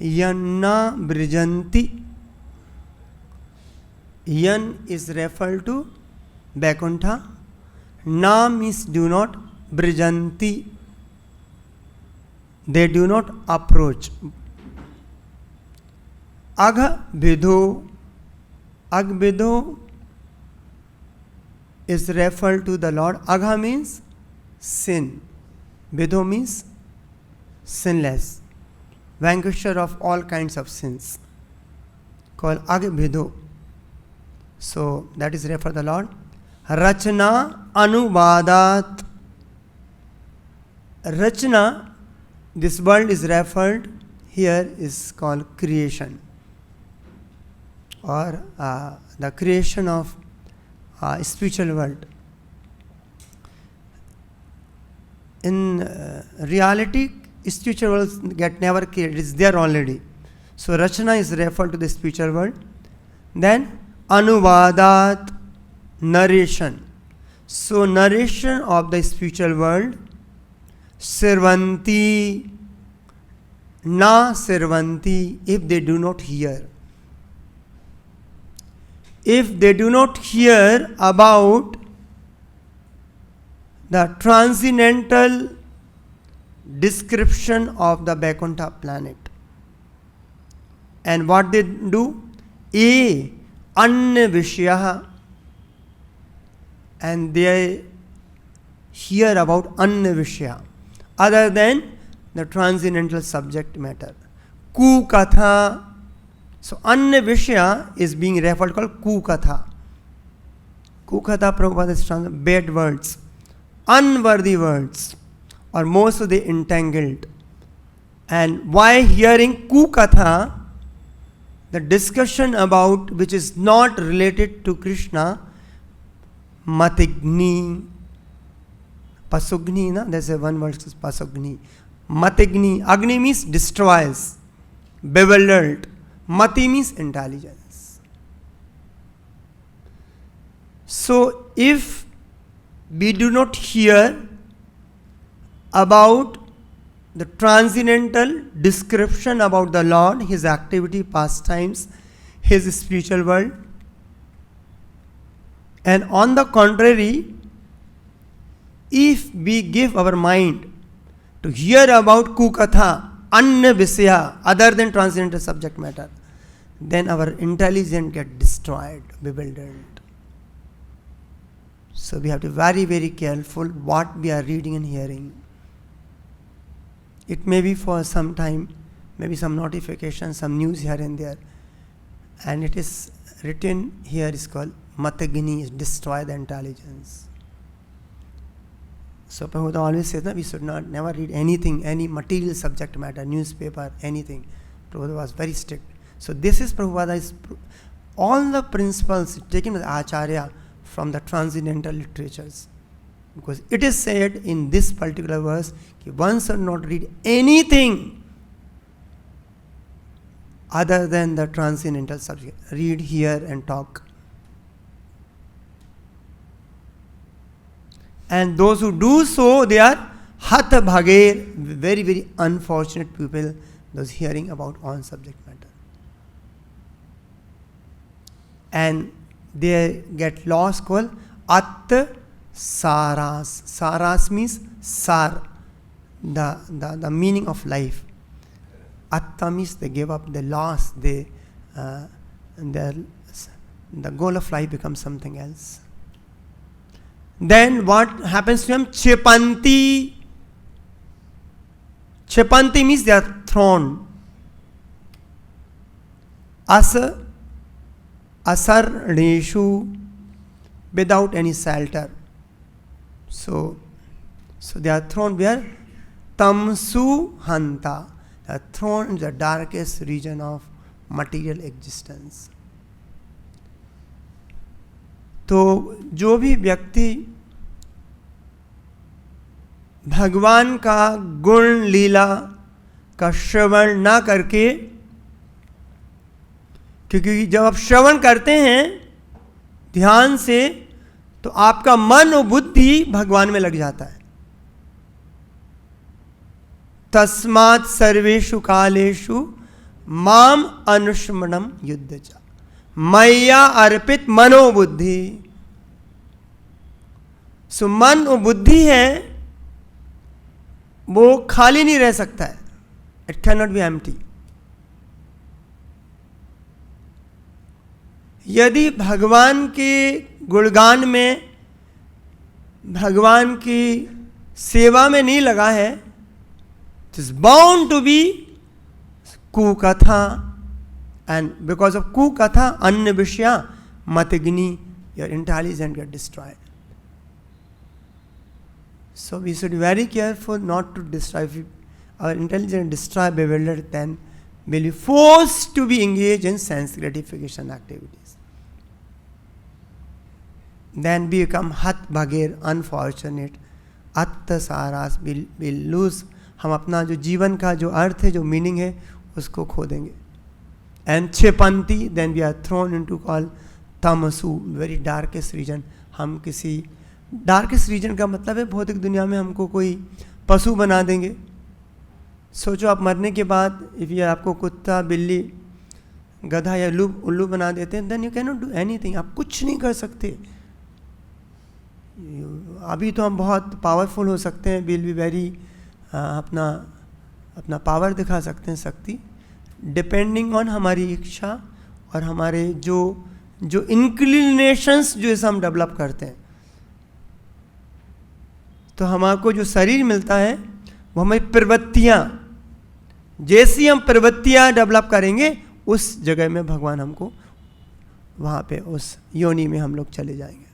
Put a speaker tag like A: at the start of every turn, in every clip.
A: Yanna Brijanti. Yan is referred to Vaikuntha. Na means do not. Brijanti, they do not approach. Agha Vidho. Agha Vidho is referred to the Lord. Agha means sin. Vidho means sinless, vanquisher of all kinds of sins, called Agha Vidho. So that is referred to the Lord. Rachna Anuvadat. Rachna, this world is referred here, is called creation, or the creation of spiritual world. In reality, spiritual world get never created, it is there already. So Rachna is referred to the spiritual world. Then Anuvadat, narration. So narration of the spiritual world. Sirvanti, na sirvanti, if they do not hear. If they do not hear about the transcendental description of the Vaikuntha planet. And what they do? Anya Vishyaha. And they hear about Anya Vishya, other than the transcendental subject matter. Kukatha. So Anya Vishya is being referred called Kukatha. Kukatha, Prabhupada is translated bad words, unworthy words, or most of the entangled. And why hearing Kukatha, the discussion about which is not related to Krishna, Matigni, Pasugni, na? There's a one word, Pasugni. Matigni, Agni means destroys, bewildered. Mati means intelligence. So if we do not hear about the transcendental description about the Lord, His activity, pastimes, His spiritual world, and on the contrary, if we give our mind to hear about Kukatha, Anya Visaya, other than transcendental subject matter, then our intelligence gets destroyed, bewildered. So we have to be very, very careful what we are reading and hearing. It may be for some time, maybe some notification, some news here and there, and it is written here is called Matagini, is destroy the intelligence. So Prabhupada always says that we should never read anything, any material subject matter, newspaper, anything. Prabhupada was very strict. So this is Prabhupada's, all the principles taken with Acharya from the transcendental literatures. Because it is said in this particular verse, one should not read anything other than the transcendental subject. Read, hear and talk. And those who do so, they are hatha bhagir, very, very unfortunate people, those hearing about all subject matter. And they get lost, called at saras. Saras means sar, the meaning of life. Atta means they give up, they lost, the goal of life becomes something else. Then what happens to them? Chepanti. Chepanti means they are thrown. Asarneshu, without any shelter. So they are thrown where? Tamsu hanta. They are thrown in the darkest region of material existence. तो जो भी व्यक्ति भगवान का गुण लीला का श्रवण ना करके, क्योंकि जब आप श्रवण करते हैं ध्यान से तो आपका मन और बुद्धि भगवान में लग जाता है. तस्मात् सर्वेषु कालेषु माम अनुष्मणम युद्ध च मैया अर्पित मनोबुद्धि। सो मन और बुद्धि है वो खाली नहीं रह सकता है, it can not be empty. यदि भगवान के गुणगान में, भगवान की सेवा में नहीं लगा है, it is bound to be कुकथा, एंड बिकॉज ऑफ कुकथा अन्य विषया मतग्नि, your intelligent get destroyed. So we should be very careful not to destroy. If our intelligence destroy, bewildered, then we'll be forced to be engaged in sense gratification activities. Then we become hat bhagir, unfortunate, atta saras, we'll lose. हम अपना जो जीवन का जो अर्थ है, जो meaning है, उसको खो देंगे. And क्षिपंती, then we are thrown into called tamasu, very darkest region. हम किसी डार्केस्ट रीजन का मतलब है भौतिक दुनिया में हमको कोई पशु बना देंगे. सोचो आप मरने के बाद इफ ये आपको कुत्ता, बिल्ली, गधा या उल्लू बना देते हैं, then you can not do anything. आप कुछ नहीं कर सकते. अभी तो हम बहुत पावरफुल हो सकते हैं, विल बी वेरी, अपना पावर दिखा सकते हैं, शक्ति, डिपेंडिंग ऑन हमारी इच्छा और हमारे जो इंक्लिनेशंस जो इसे हम डेवलप करते हैं. तो हमको जो शरीर मिलता है वो हमारी प्रवृत्तियाँ, जैसी हम प्रवृत्तियाँ डेवलप करेंगे उस जगह में भगवान हमको वहाँ पे उस योनि में हम लोग चले जाएंगे.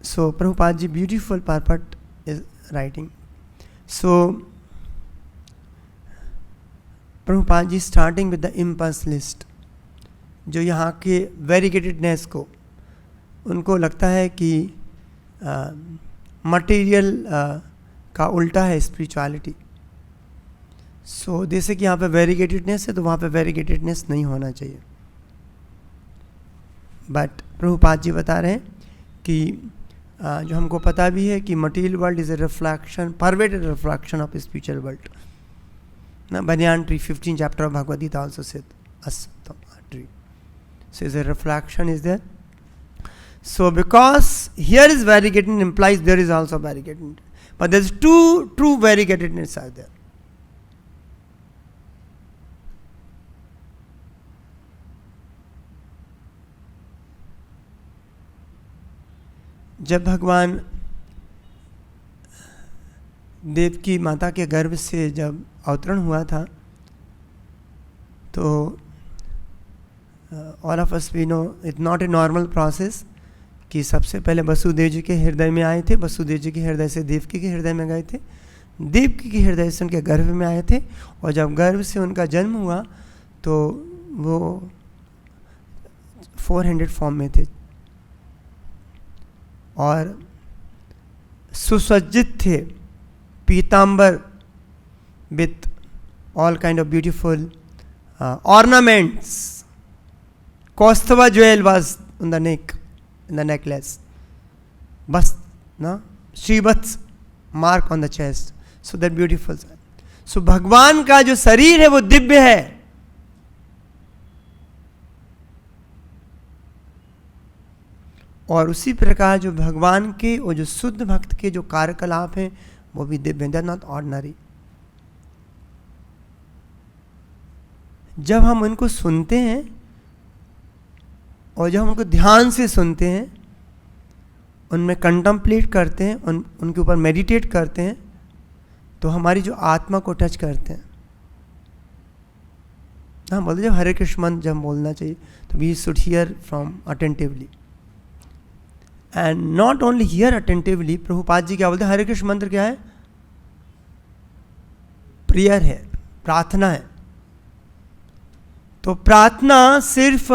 A: So Prabhupada ji beautiful purport is writing. So Prabhupada ji starting with the impulse list, जो यहाँ के वेरीगेटेडनेस को, उनको लगता है कि मटेरियल का उल्टा है स्पिरिचुअलिटी. सो जैसे कि यहाँ पे वेरीगेटेडनेस है तो वहाँ पे वेरीगेटेडनेस नहीं होना चाहिए. बट प्रभुपाद जी बता रहे हैं कि जो हमको पता भी है कि material world is a reflection, perverted reflection of spiritual world. ना banyan tree 15th chapter of Bhagavad Gita also said asata tree. So is a reflection is there. So because here is variegated implies there is also variegated, but there is two true variegatedness are there. जब भगवान देवकी माता के गर्भ से जब अवतरण हुआ था तो all of us we know it's not a normal process कि सबसे पहले वसुदेव जी के हृदय में आए थे, वसुदेव जी के हृदय से देवकी के हृदय में गए थे, देवकी के हृदय से उनके गर्भ में आए थे, और जब गर्भ से उनका जन्म हुआ तो वो 400 फॉर्म में थे और सुसज्जित थे, पीताम्बर with all kind of beautiful ornaments. Kaustubha jewel was on the neck, in the necklace. Bas, na? Shrivats mark on the chest. So that beautiful. So भगवान का जो शरीर है वो दिव्य है. और उसी प्रकार जो भगवान के और जो शुद्ध भक्त के जो कार्यकलाप हैं वो भी दिव्य हैं. They are not ordinary. जब हम उनको सुनते हैं और जब हम उनको ध्यान से सुनते हैं, उनमें कंटम्पलेट करते हैं, उनके ऊपर मेडिटेट करते हैं, तो हमारी जो आत्मा को टच करते हैं. हम बोलते जब हरे कृष्ण मंत्र जब बोलना चाहिए तो we should hear from attentively and not only hear attentively. Prabhupada ji क्या बोलते हैं, हरे कृष्ण मंत्र क्या है? प्रेयर है, प्रार्थना है. तो प्रार्थना सिर्फ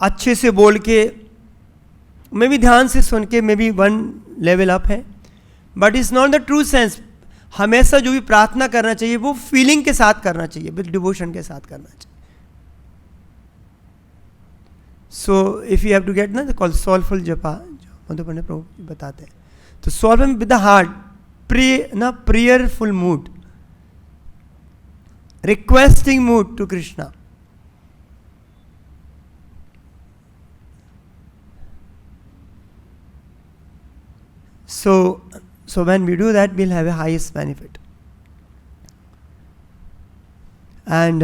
A: अच्छे से बोल के, मे भी ध्यान से सुन के, maybe one level up है, but it's not the true sense. हमेशा जो भी प्रार्थना करना चाहिए वो फीलिंग के साथ करना चाहिए, विद डिवोशन के साथ करना चाहिए. So if you have to get ना कॉल सोलफुल जपा, जो मधुपर्णी प्रभु बताते हैं, तो soulful with the heart, pray ना, prayerful mood. requesting mood to Krishna. So when we do that, we'll have a highest benefit. And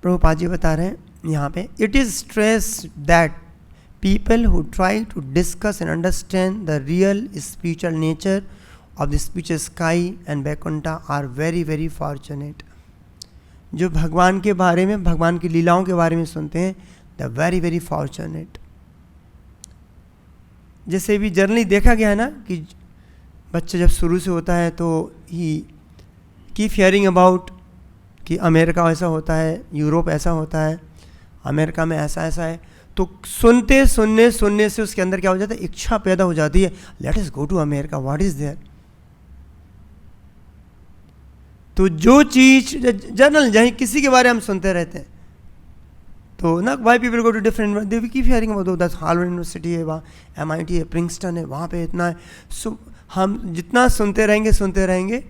A: Prabhupada ji बता रहे हैं यहाँ पे, it is stressed that people who try to discuss and understand the real spiritual nature of the spiritual sky and Vaikuntha are very very fortunate. जो भगवान के बारे में, भगवान की लीलाओं के बारे में सुनते हैं, they are very very fortunate. जैसे भी जनरली देखा गया है ना कि बच्चे जब शुरू से होता है तो ही कीप हियरिंग अबाउट कि अमेरिका ऐसा होता है, यूरोप ऐसा होता है, अमेरिका में ऐसा ऐसा है, तो सुनने से उसके अंदर क्या हो जाता है, इच्छा पैदा हो जाती है, let us go to America, what is there. तो जो चीज जनरल जहाँ किसी के बारे में हम सुनते रहते हैं, तो ना why people go to different, they we keep hearing about that Harvard university है, वहाँ MIT है, प्रिंसटन है, वहाँ पे इतना है. सो हम जितना सुनते रहेंगे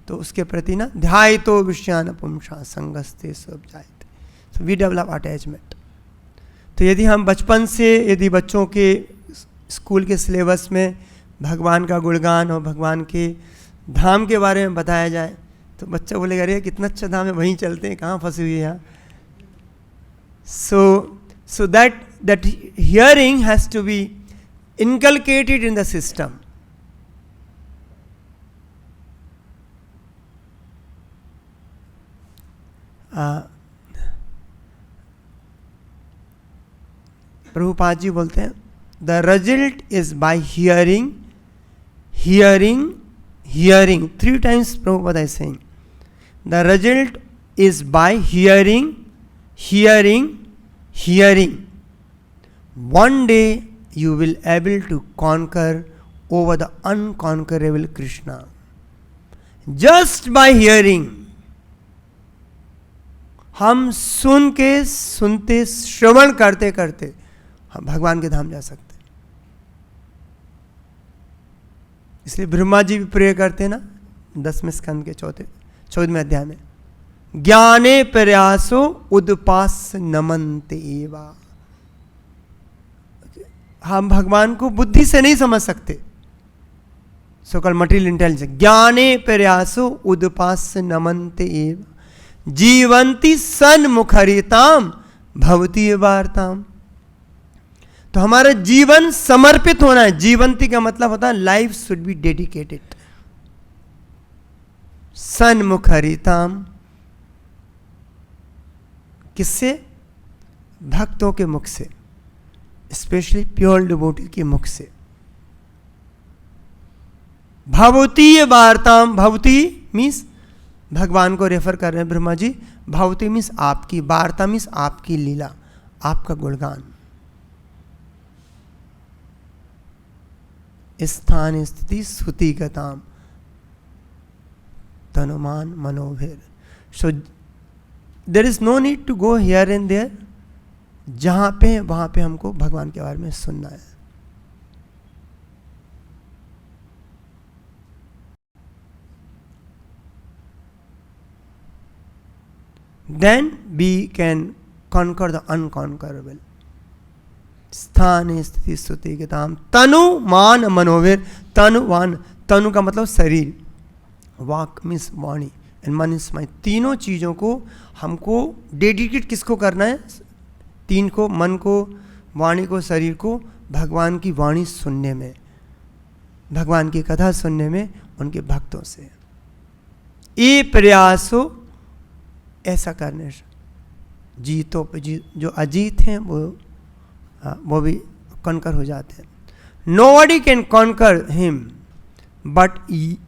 A: तो उसके प्रति ना ध्याय तो विषयान पुंसा संगस्ते सब जायते, सो वी डेवलप अटैचमेंट. तो यदि हम बचपन से यदि बच्चों के स्कूल के सिलेबस में भगवान का गुणगान और भगवान के धाम के बारे में बताया जाए, तो बच्चा बोलेगा अरे कितना अच्छा धाम है, वहीं चलते हैं, कहाँ फंसी हुई है यहाँ. So that hearing has to be inculcated in the system. Prabhupada ji बोलते हैं, the result is by hearing hearing hearing. 3 times Prabhupada is saying the result is by hearing hearing hearing. One day you will able to conquer over the unconquerable Krishna just by hearing. हम सुनते श्रवण करते करते हम भगवान के धाम जा सकते हैं. इसलिए ब्रह्मा जी भी प्रे करते हैं ना 10वें स्कंद के 14वें अध्याय में, ज्ञाने प्रयासो उदपास नमन्ते एवा. हम भगवान को बुद्धि से नहीं समझ सकते, सो कॉल्ड मटेरियल इंटेलिजेंस. ज्ञाने प्रयासो उदपास नमन्ते एवा जीवंती सन्मुखरिताम भवती वार्ताम. तो हमारा जीवन समर्पित होना है. जीवंती का मतलब होता है लाइफ शुड बी डेडिकेटेड. सन्मुखरिताम किससे? भक्तों के मुख से, स्पेशली प्योर डिवोटी के मुख से. भवती वार्ताम, भवती मीन्स भगवान को रेफर कर रहे हैं ब्रह्मा जी. भवती मीन्स आपकी, वार्ता मीन्स आपकी लीला, आपका गुणगान. स्थान स्थिति श्रुति गताम तनुमान मनोभिर. So there is no need to go here and there. जहां पे वहां पे हमको भगवान के बारे में सुनना है. Then we can conquer the unconquerable. स्थान स्थिति स्तुति के ताम तनु मान मनोवीर. तनुवान, तनु का मतलब शरीर, वाक मीन्स वाणी एंड मन इज माइंड. तीनों चीज़ों को हमको डेडिकेट किसको करना है? 3 को, मन को, वाणी को, शरीर को, भगवान की वाणी सुनने में, भगवान की कथा सुनने में, उनके भक्तों से. ये प्रयास हो ऐसा करने से जीतो पे जो अजीत हैं वो भी कॉन्कर हो जाते हैं. Nobody can conquer him but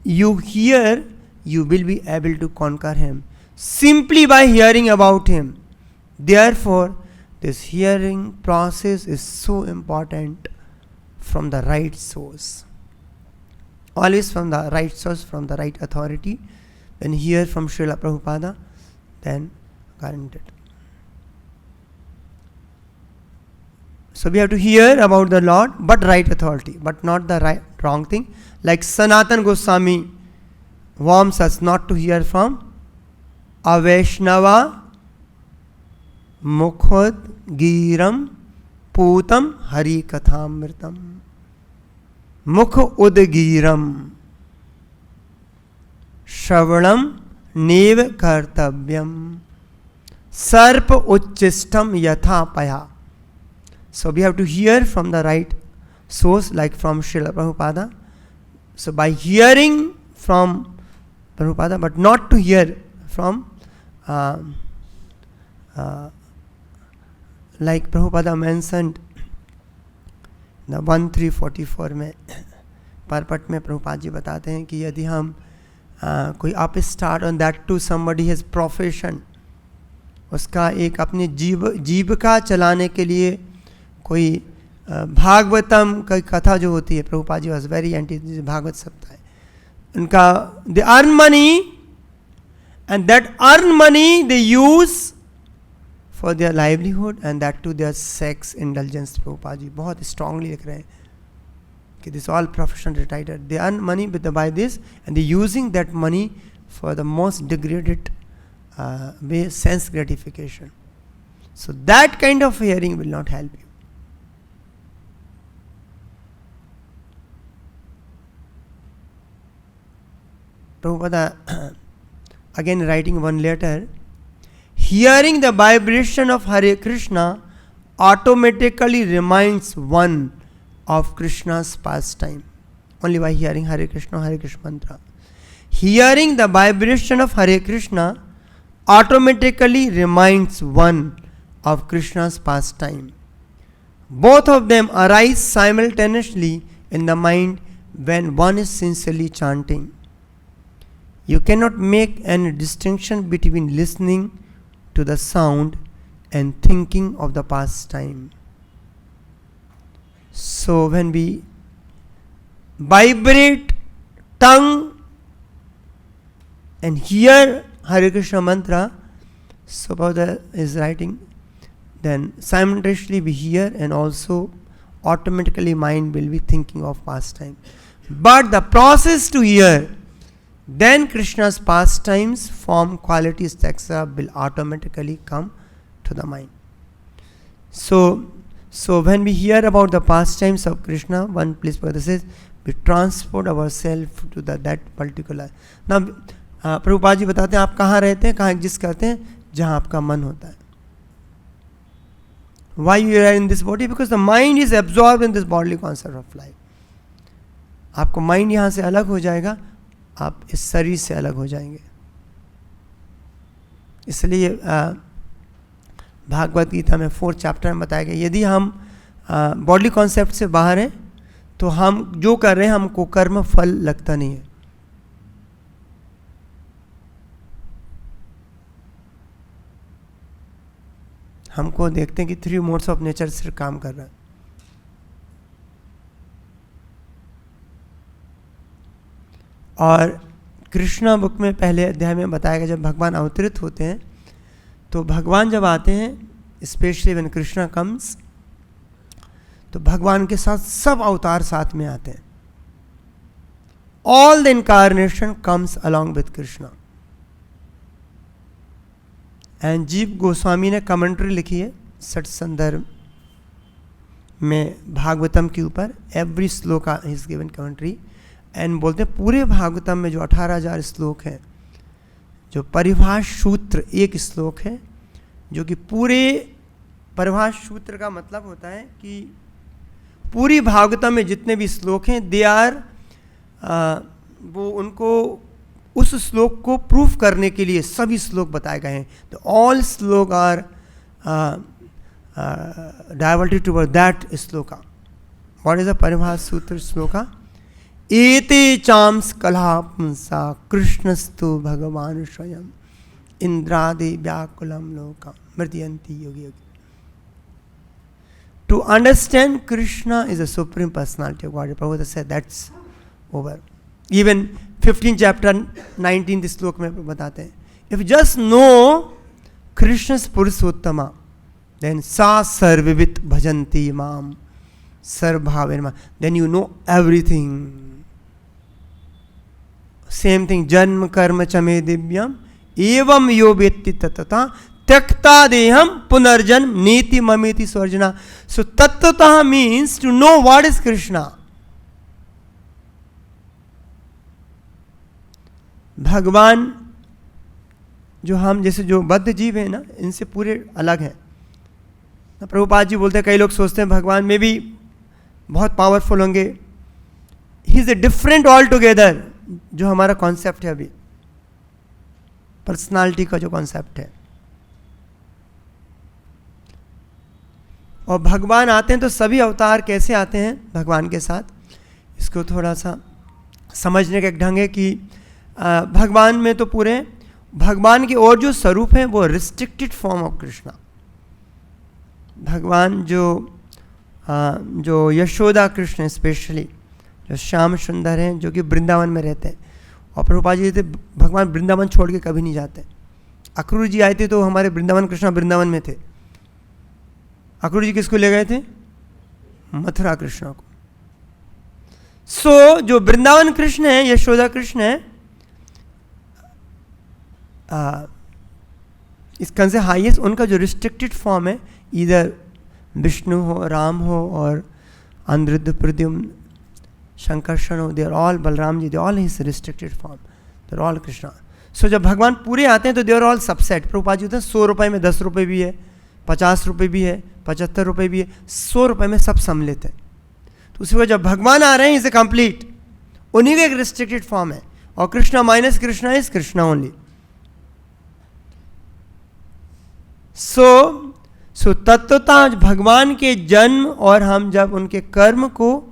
A: you here you will be able to conquer him simply by hearing about him. Therefore, this hearing process is so important from the right source. Always from the right source, from the right authority. When hear from Srila Prabhupada, then guaranteed. So we have to hear about the Lord, but right authority, but not the wrong thing. Like Sanatan Goswami, warns us not to hear from Avaishnava Mukhod Giram Putam Hari Kathamritam. Mukh Udgiram Shravanam Nev Kartavyam Sarp Uchistam Yatha Paya. So we have to hear from the right source, like from Srila Prabhupada. So by hearing from Prabhupada, but not to hear from like Prabhupada mentioned the 1344 में purport में प्रभुपाद जी बताते हैं कि यदि हम कोई आप start on that to somebody has profession, उसका एक अपनी जीविका चलाने के लिए कोई भागवतम की कथा जो होती है, Prabhupada ji was very anti Bhagavat सप्ताह है उनका, they earn money and that earn money they use for their livelihood and that to their sex indulgence. Prabhupada ji बहुत strongly लिख रहे हैं कि this all professional retired, they earn money by this and they using that money for the most degraded way, sense gratification. So that kind of hearing will not help you. Prabhupada again writing one letter, hearing the vibration of Hare Krishna automatically reminds one of Krishna's pastime. Only by hearing Hare Krishna mantra. Hearing the vibration of Hare Krishna automatically reminds one of Krishna's pastime. Both of them arise simultaneously in the mind when one is sincerely chanting. You cannot make any distinction between listening to the sound and thinking of the pastime. So when we vibrate tongue and hear Hare Krishna mantra, so Prabhupada is writing, then simultaneously we hear and also automatically mind will be thinking of pastime. But the process to hear, then Krishna's pastimes, form, qualities, etc. will automatically come to the mind. So when we hear about the pastimes of Krishna, one place Prabhupada says, we transport ourselves to that particular. Now, Prabhupada जी बताते हैं आप कहाँ रहते हैं, कहाँ exist करते हैं, जहाँ आपका मन होता है. Why you are in this body? Because the mind is absorbed in this bodily concept of life. आपको माइंड यहाँ से अलग हो जाएगा, आप इस शरीर से अलग हो जाएंगे. इसलिए भागवत गीता में 4th चैप्टर में बताया गया, यदि हम बॉडी कॉन्सेप्ट से बाहर हैं तो हम जो कर रहे हैं हमको कर्म फल लगता नहीं है. हमको देखते हैं कि 3 मोड्स ऑफ नेचर से काम कर रहा है. और कृष्णा बुक में पहले अध्याय में बताया गया, जब भगवान अवतरित होते हैं तो भगवान जब आते हैं, स्पेशली व्हेन कृष्णा कम्स, तो भगवान के साथ सब अवतार साथ में आते हैं. All the incarnation comes along with Krishna. And जीव गोस्वामी ने कमेंट्री लिखी है सठ संदर्भ में भागवतम के ऊपर. एवरी श्लोक इज गिवन कमेंट्री एंड बोलते हैं पूरे भागवतम में जो 18,000 श्लोक हैं, जो परिभाष सूत्र एक श्लोक है, जो कि पूरे परिभाष सूत्र का मतलब होता है कि पूरी भागवतम में जितने भी श्लोक हैं दे आर वो उनको उस श्लोक को प्रूफ करने के लिए सभी श्लोक बताए गए हैं. तो all shloka are diverted toward that shloka. What is the paribhasha sutra shloka? एते चाम्स कलापुंसा कृष्णस्तु भगवान स्वयं इंद्रादि व्याकुलम लोका मृत्यंति Yogi Yogi. To understand Krishna is a supreme personality of God. Prabhupada said that's over. Even 15 chapter 19 this श्लोक में बताते हैं, if you just know Krishna's Purushottama, then sa sarvivit bhajanti mam sarvbhavenma, then you know everything. Same thing, जन्म कर्म च मे दिव्यम एवं यो वेत्ति तत्वतः त्यक्ता देहम पुनर्जन्म नीति ममेति स्वर्जना. सो तत्वतः means to know what is Krishna. भगवान जो हम जैसे जो बद्ध जीव है ना, इनसे पूरे अलग हैं. प्रभुपाद जी बोलते हैं, कई लोग सोचते हैं भगवान में भी बहुत पावरफुल होंगे. He is a different all together. जो हमारा कॉन्सेप्ट है अभी, पर्सनालिटी का जो कॉन्सेप्ट है. और भगवान आते हैं तो सभी अवतार कैसे आते हैं भगवान के साथ, इसको थोड़ा सा समझने का एक ढंग है कि भगवान में तो पूरे भगवान के और जो स्वरूप हैं वो रिस्ट्रिक्टेड फॉर्म ऑफ कृष्णा. भगवान जो यशोदा कृष्ण स्पेशली जो श्याम सुंदर हैं, जो कि वृंदावन में रहते हैं. और प्रभुपाद जी थे, भगवान वृंदावन छोड़ के कभी नहीं जाते. अक्रूर जी आए थे तो हमारे वृंदावन कृष्ण वृंदावन में थे. अक्रूर जी किसको ले गए थे? मथुरा कृष्ण को. सो जो वृंदावन कृष्ण है, यशोदा कृष्ण है, इसका से हाईएस्ट उनका जो रिस्ट्रिक्टेड फॉर्म है, इधर विष्णु हो, राम हो, और अनिरुद्ध, प्रद्युम्न, शंकरषण हो, there all, Balaram ji, they all his restricted form, there all Krishna. सो जब भगवान पूरे आते हैं तो there all subset. Prabhupada ji होते हैं 100 रुपये में 10 रुपये भी है, 50 रुपये भी है, 75 रुपये भी है, 100 रुपये में सब सम्मिलित है. तो उसी वजह जब भगवान आ रहे हैं इज ए कंप्लीट, उन्हीं का एक रिस्ट्रिक्टेड फॉर्म है. और Krishna minus Krishna is Krishna only. So तत्वता भगवान के जन्म और हम जब उनके कर्म को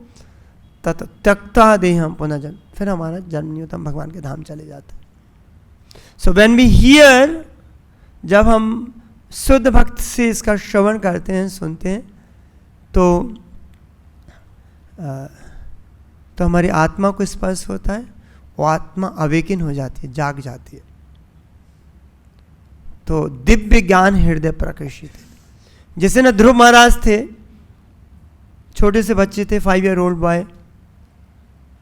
A: त्यक्ता दे हम पुनः जन्म, फिर हमारा जन्म नहीं होता, हम भगवान के धाम चले जाते हैं. सो व्हेन वी हियर, जब हम शुद्ध भक्त से इसका श्रवण करते हैं, सुनते हैं, तो हमारी आत्मा को स्पर्श होता है, वो आत्मा अवेकिन हो जाती है, जाग जाती है. तो दिव्य ज्ञान हृदय प्रकाशित है. जैसे ना ध्रुव महाराज थे, छोटे से बच्चे थे, 5 ईयर ओल्ड बॉय,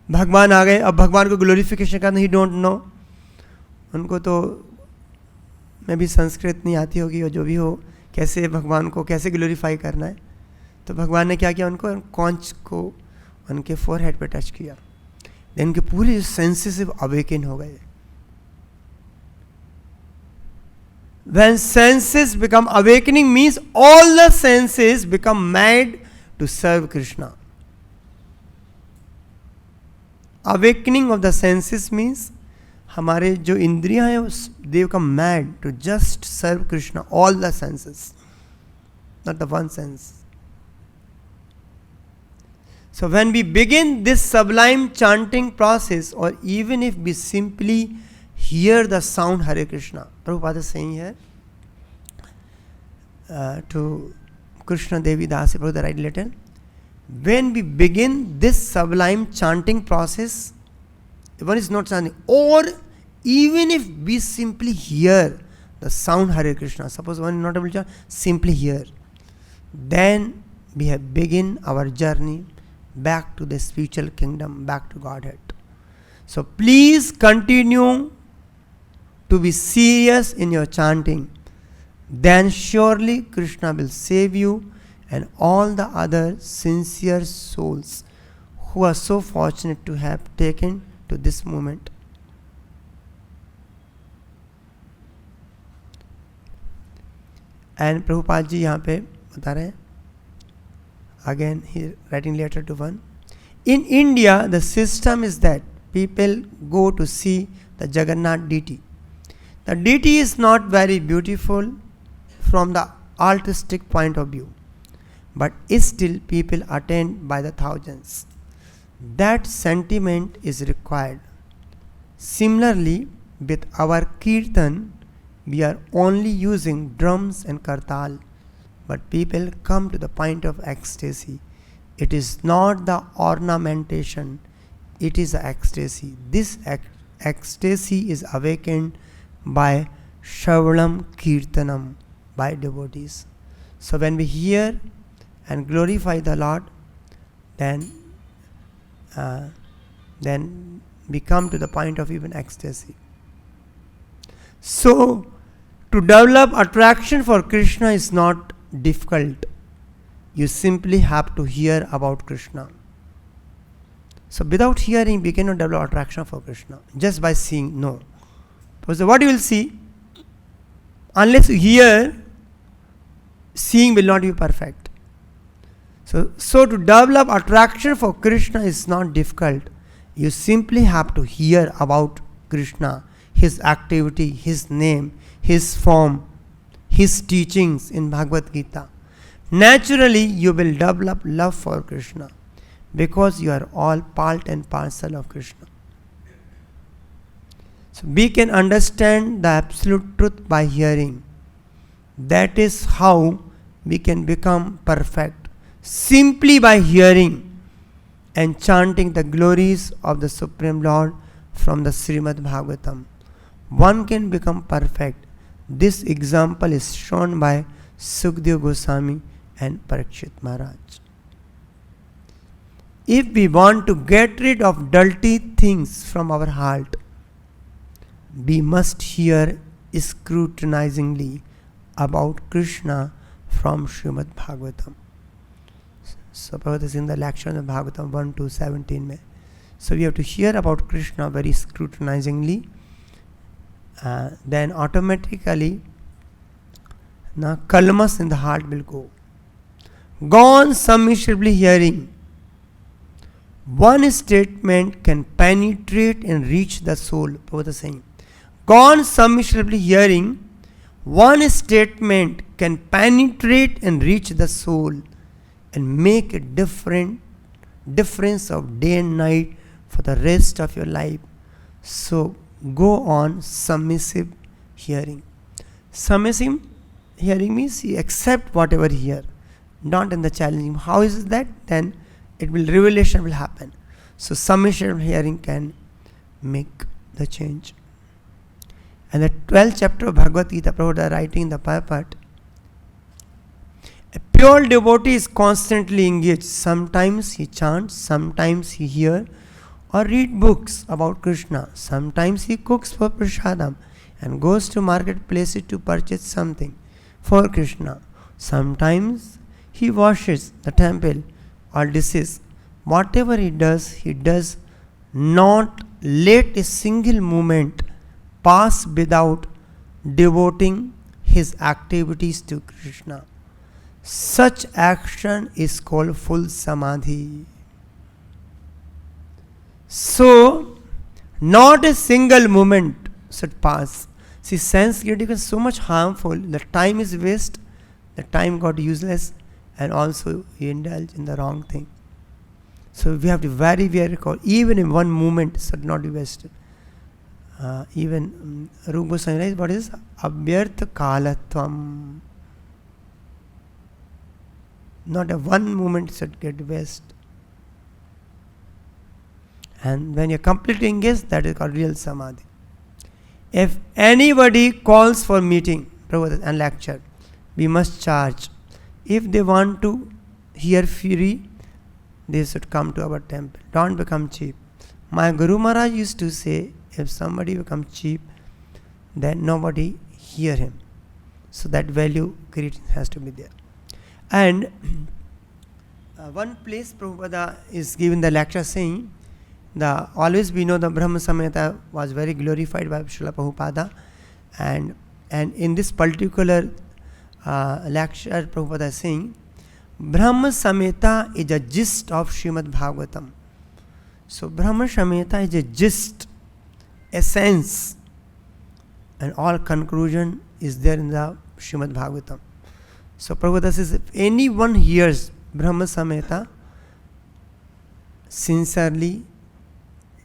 A: भगवान आ गए. अब भगवान को ग्लोरिफिकेशन करना, ही डोंट नो. उनको तो मैं भी संस्कृत नहीं आती होगी, और जो भी हो, कैसे भगवान को कैसे ग्लोरीफाई करना है. तो भगवान ने क्या किया, उनको कॉन्च को उनके फोरहेड पे टच किया. देन उनके पूरे सेंसेस अवेकन हो गए. When senses become awakening means all the senses become mad to serve Krishna. Awakening of the senses means हमारे जो इंद्रियां हैं they become mad to just serve Krishna. All the senses, not the one sense. So when we begin this sublime chanting process, or even if we simply hear the sound Hare Krishna, Prabhupada is saying here to Krishna Devi Das, Prabhupada write letter, when we begin this sublime chanting process, one is not chanting, or even if we simply hear the sound Hare Krishna, suppose one is not able to chant, simply hear, then we have begin our journey back to the spiritual kingdom, back to Godhead. So please continue to be serious in your chanting, then surely Krishna will save you and all the other sincere souls who are so fortunate to have taken to this moment. And Prabhupada ji यहाँ पे बता रहे हैं, again he writing letter to one. In India, the system is that people go to see the Jagannath deity. The deity is not very beautiful from the artistic point of view, but still people attend by the thousands. That sentiment is required. Similarly, with our kirtan, we are only using drums and kartal, but people come to the point of ecstasy. It is not the ornamentation, it is the ecstasy. This ecstasy is awakened by Shravanam Kirtanam, by devotees. So when we hear and glorify the Lord, then we come to the point of even ecstasy. So, to develop attraction for Krishna is not difficult. You simply have to hear about Krishna. So, without hearing, we cannot develop attraction for Krishna. Just by seeing, no. So, what you will see, unless you hear, seeing will not be perfect. So to develop attraction for Krishna is not difficult. You simply have to hear about Krishna, his activity, his name, his form, his teachings in Bhagavad Gita. Naturally, you will develop love for Krishna because you are all part and parcel of Krishna. So we can understand the absolute truth by hearing. That is how we can become perfect, simply by hearing and chanting the glories of the Supreme Lord from the Srimad Bhagavatam. One can become perfect. This example is shown by Sukadeva Goswami and Parikshit Maharaj. If we want to get rid of dirty things from our heart, we must hear scrutinizingly about Krishna from Srimad Bhagavatam. So Prabhupada is in the lecture on Bhagavatam 1-17 So we have to hear about Krishna very scrutinizingly. Then automatically kalmas in the heart will go. Gone submissively hearing. One statement can penetrate and reach the soul. Prabhupada is saying. Gone submissively hearing. One statement can penetrate and reach the soul and make a difference of day and night for the rest of your life. So go on submissive hearing. Submissive hearing means you accept whatever you hear, not in the challenging. How is that? Then revelation will happen. So submissive hearing can make the change. And the 12th chapter of Bhagavad Gita, Prabhupada writing in the purport, a pure devotee is constantly engaged. Sometimes he chants, sometimes he hears or read books about Krishna. Sometimes he cooks for prasadam and goes to marketplaces to purchase something for Krishna. Sometimes he washes the temple or dishes. Whatever he does not let a single moment pass without devoting his activities to Krishna. Such action is called full samadhi. So, not a single moment should pass. See, sense getting is so much harmful. The time is waste, the time got useless, and also you indulge in the wrong thing. So we have to very, very careful. Even in one moment should not be wasted. Even Rupa Goswami writes, what is abhyartha kalatvam? Not a one moment should get waste. And when you're completely engaged, that is called real samadhi. If anybody calls for meeting and lecture, we must charge. If they want to hear free, they should come to our temple. Don't become cheap. My Guru Maharaj used to say, if somebody becomes cheap, then nobody hear him. So that value creation has to be there. And one place Prabhupada is giving the lecture saying, always we know the Brahma Samhita was very glorified by Srila Prabhupada, and in this particular lecture Prabhupada is saying, Brahma Samhita is a gist of Srimad Bhagavatam. So Brahma Samhita is a gist, essence, and all conclusion is there in the Srimad Bhagavatam. So Prabhupada says, if anyone hears Brahma Samhita sincerely,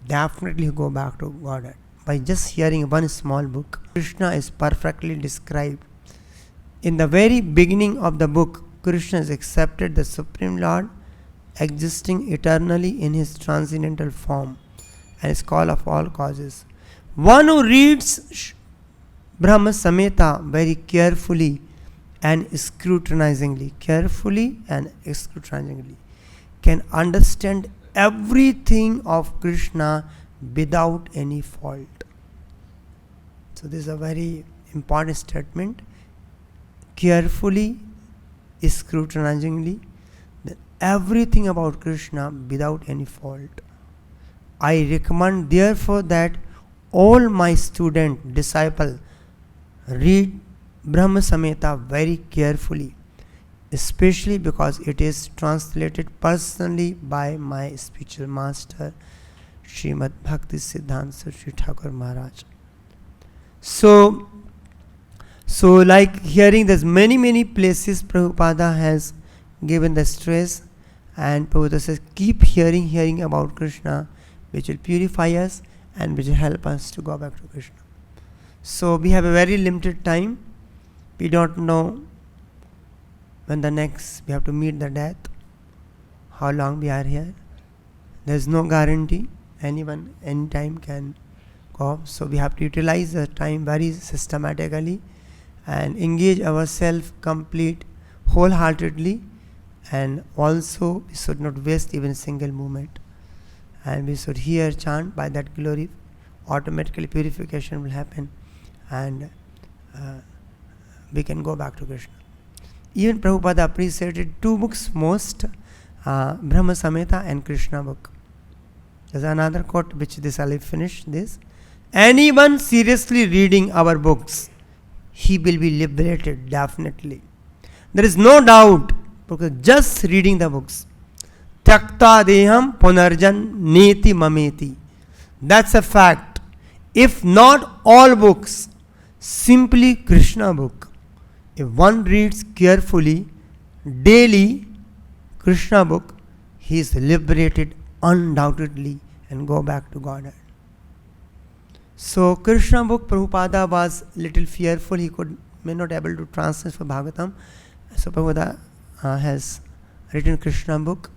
A: definitely go back to Godhead. By just hearing one small book, Krishna is perfectly described. In the very beginning of the book, Krishna is accepted the Supreme Lord, existing eternally in his transcendental form, and is called of all causes. One who reads Brahma Samhita very carefully and scrutinizingly, can understand everything of Krishna without any fault. So this is a very important statement. Carefully, scrutinizingly, that everything about Krishna without any fault. I recommend therefore that all my student, disciple, read Brahma Samhita very carefully, especially because it is translated personally by my spiritual master, Srimad Bhakti Siddhanta Saraswati Thakur Maharaj. So like hearing, there's many places Prabhupada has given the stress, and Prabhupada says keep hearing about Krishna, which will purify us and which will help us to go back to Krishna. So we have a very limited time. We don't know when the next we have to meet the death, how long we are here. There's no guarantee. Anyone, anytime can go. So we have to utilize the time very systematically and engage ourselves wholeheartedly, and also we should not waste even a single moment. And we should hear chant. By that glory, automatically purification will happen, and we can go back to Krishna. Even Prabhupada appreciated two books most, Brahma Samhita and Krishna book. There's another quote which this I'll finish this. Anyone seriously reading our books, he will be liberated, definitely. There is no doubt, because just reading the books. Tyakta deham punarjan neti mameti. That's a fact. If not all books, simply Krishna book. If one reads carefully, daily, Krishna book, he is liberated undoubtedly and go back to Godhead. So Krishna book, Prabhupada was little fearful. He may not able to translate for Bhagavatam. So Prabhupada has written Krishna book,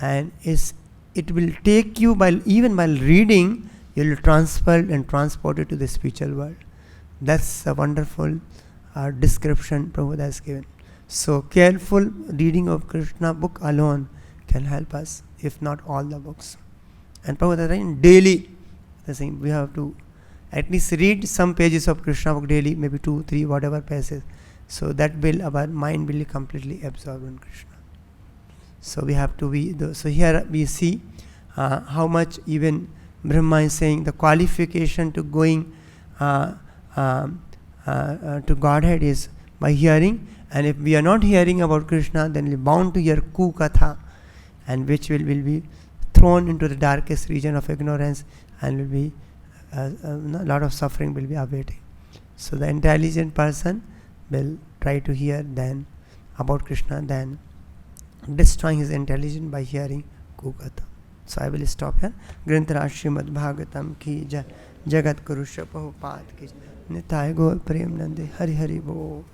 A: and it will take you, even while reading, you will transfer and transport it to the spiritual world. That's a wonderful description Prabhupada has given. So careful reading of Krishna book alone can help us, if not all the books. And Prabhupada saying daily, the same, we have to at least read some pages of Krishna book daily, maybe 2, 3, whatever pages. So that will, our mind will be completely absorbed in Krishna. So we have to be, so here we see how much even Brahma is saying the qualification to going to Godhead is by hearing. And if we are not hearing about Krishna, then we are bound to hear Kukatha, and which will be thrown into the darkest region of ignorance, and will be a lot of suffering will be awaiting. So the intelligent person will try to hear then about Krishna, then destroying his intelligence by hearing Kukatha. So I will stop here. Grantaraj Srimad Bhagavatam ki jai, Jagat Guru Prabhupada ki jai, Nitai Gaur Prem Nande, Hari Hari Bol.